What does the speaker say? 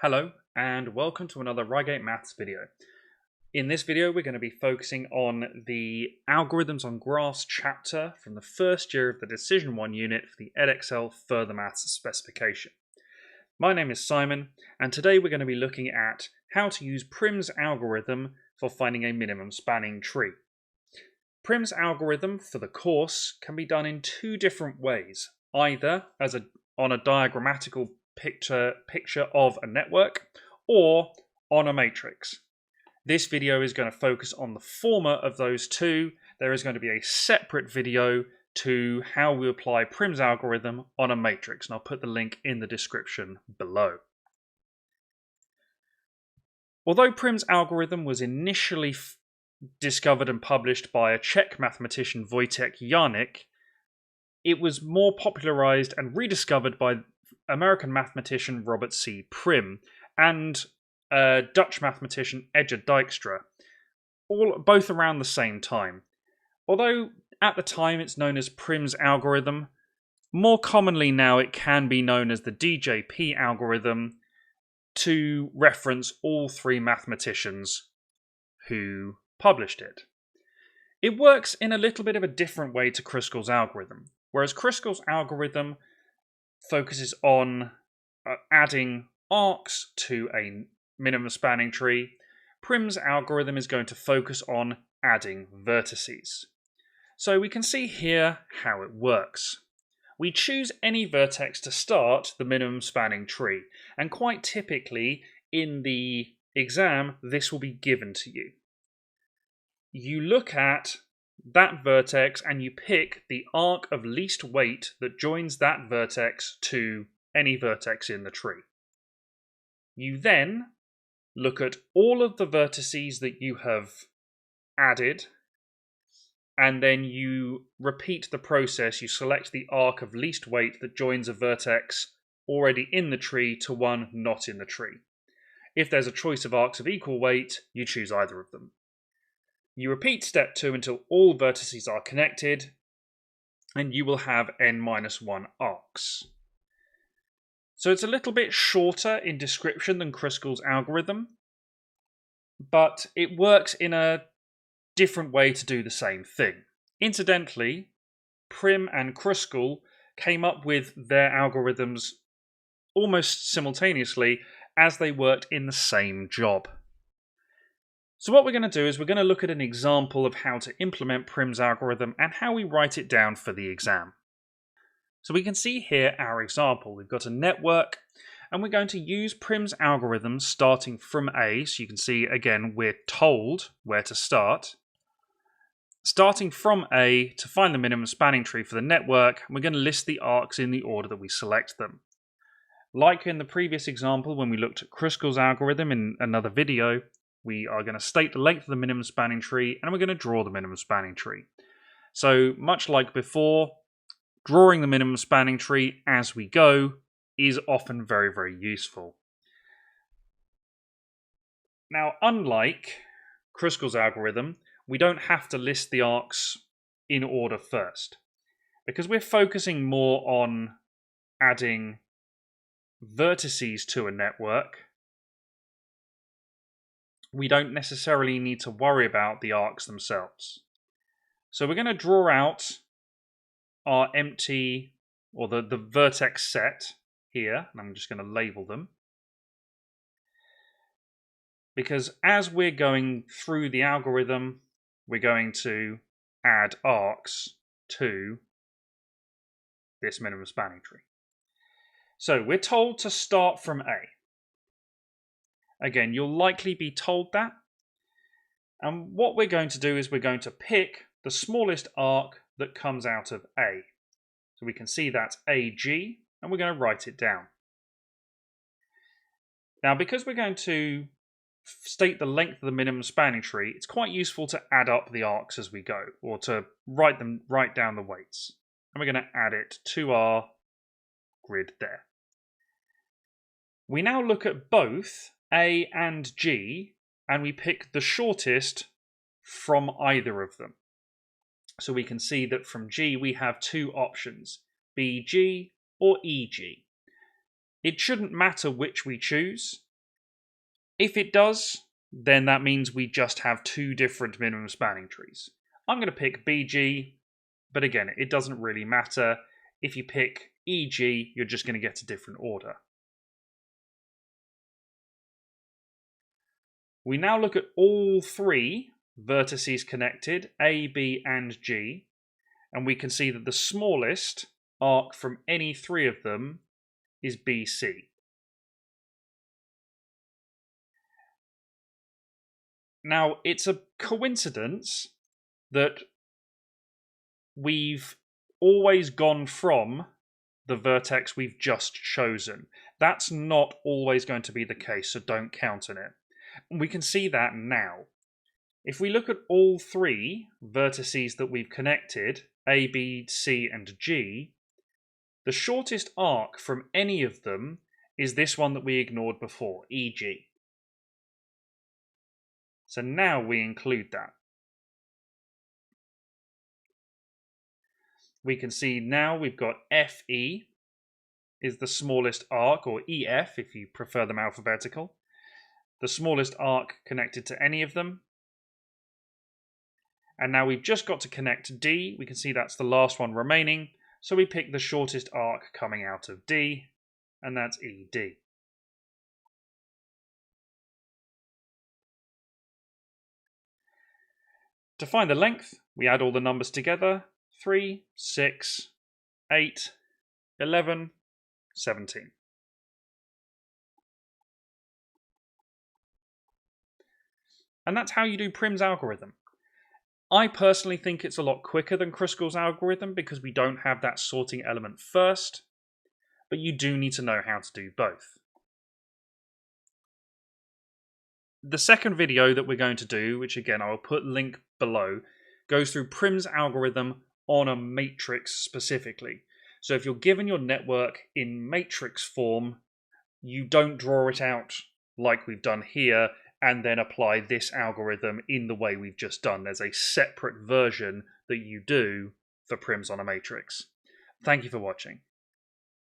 Hello and welcome to another Reigate Maths video. In this video we're going to be focusing on the Algorithms on Graphs chapter from the first year of the Decision 1 unit for the Edexcel Further Maths specification. My name is Simon and today we're going to be looking at how to use Prim's algorithm for finding a minimum spanning tree. Prim's algorithm for the course can be done in two different ways, either on a diagrammatical picture of a network or on a matrix. This video is going to focus on the former of those two. There is going to be a separate video to how we apply Prim's algorithm on a matrix, and I'll put the link in the description below. Although Prim's algorithm was initially discovered and published by a Czech mathematician Wojtek Janik, it was more popularized and rediscovered by American mathematician Robert C. Prim and Dutch mathematician Edger Dijkstra, both around the same time. Although at the time it's known as Prim's algorithm, more commonly now it can be known as the DJP algorithm to reference all three mathematicians who published it. It works in a little bit of a different way to Kruskal's algorithm. Whereas Kruskal's algorithm focuses on adding arcs to a minimum spanning tree, Prim's algorithm is going to focus on adding vertices. So we can see here how it works. We choose any vertex to start the minimum spanning tree, and quite typically in the exam this will be given to you. You look at that vertex and you pick the arc of least weight that joins that vertex to any vertex in the tree. You then look at all of the vertices that you have added, and then you repeat the process. You select the arc of least weight that joins a vertex already in the tree to one not in the tree. If there's a choice of arcs of equal weight, you choose either of them. You repeat step 2 until all vertices are connected, and you will have n-1 arcs. So it's a little bit shorter in description than Kruskal's algorithm, but it works in a different way to do the same thing. Incidentally, Prim and Kruskal came up with their algorithms almost simultaneously as they worked in the same job. So what we're going to do is we're going to look at an example of how to implement Prim's algorithm and how we write it down for the exam. So we can see here our example. We've got a network and we're going to use Prim's algorithm starting from A. So you can see again we're told where to start. Starting from A to find the minimum spanning tree for the network, we're going to list the arcs in the order that we select them. Like in the previous example when we looked at Kruskal's algorithm in another video, we are going to state the length of the minimum spanning tree and we're going to draw the minimum spanning tree. So much like before, drawing the minimum spanning tree as we go is often very, very useful. Now, unlike Kruskal's algorithm, we don't have to list the arcs in order first, because we're focusing more on adding vertices to a network. We don't necessarily need to worry about the arcs themselves. So we're going to draw out our empty, or the vertex set here, and I'm just going to label them. Because as we're going through the algorithm, we're going to add arcs to this minimum spanning tree. So we're told to start from A. Again, you'll likely be told that. And what we're going to do is we're going to pick the smallest arc that comes out of A. So we can see that's AG, and we're going to write it down. Now, because we're going to state the length of the minimum spanning tree, it's quite useful to add up the arcs as we go, or to write down the weights. And we're going to add it to our grid there. We now look at both A and G, and we pick the shortest from either of them. So we can see that from G we have two options, BG or EG. It shouldn't matter which we choose. If it does, then that means we just have two different minimum spanning trees. I'm going to pick BG, but again, it doesn't really matter. If you pick EG, you're just going to get a different order. We now look at all three vertices connected, A, B, and G, and we can see that the smallest arc from any three of them is BC. Now, it's a coincidence that we've always gone from the vertex we've just chosen. That's not always going to be the case, so don't count on it. We can see that now. If we look at all three vertices that we've connected, A, B, C, and G, the shortest arc from any of them is this one that we ignored before, EG. So now we include that. We can see now we've got FE is the smallest arc, or EF if you prefer them alphabetical. The smallest arc connected to any of them. And now we've just got to connect D. We can see that's the last one remaining. So we pick the shortest arc coming out of D, and that's ED. To find the length, we add all the numbers together. 3, 6, 8, 11, 17. And that's how you do Prim's algorithm. I personally think it's a lot quicker than Kruskal's algorithm because we don't have that sorting element first, but you do need to know how to do both. The second video that we're going to do, which again I will put link below, goes through Prim's algorithm on a matrix specifically. So if you're given your network in matrix form, you don't draw it out like we've done here and then apply this algorithm in the way we've just done. There's a separate version that you do for Prims on a matrix. Thank you for watching.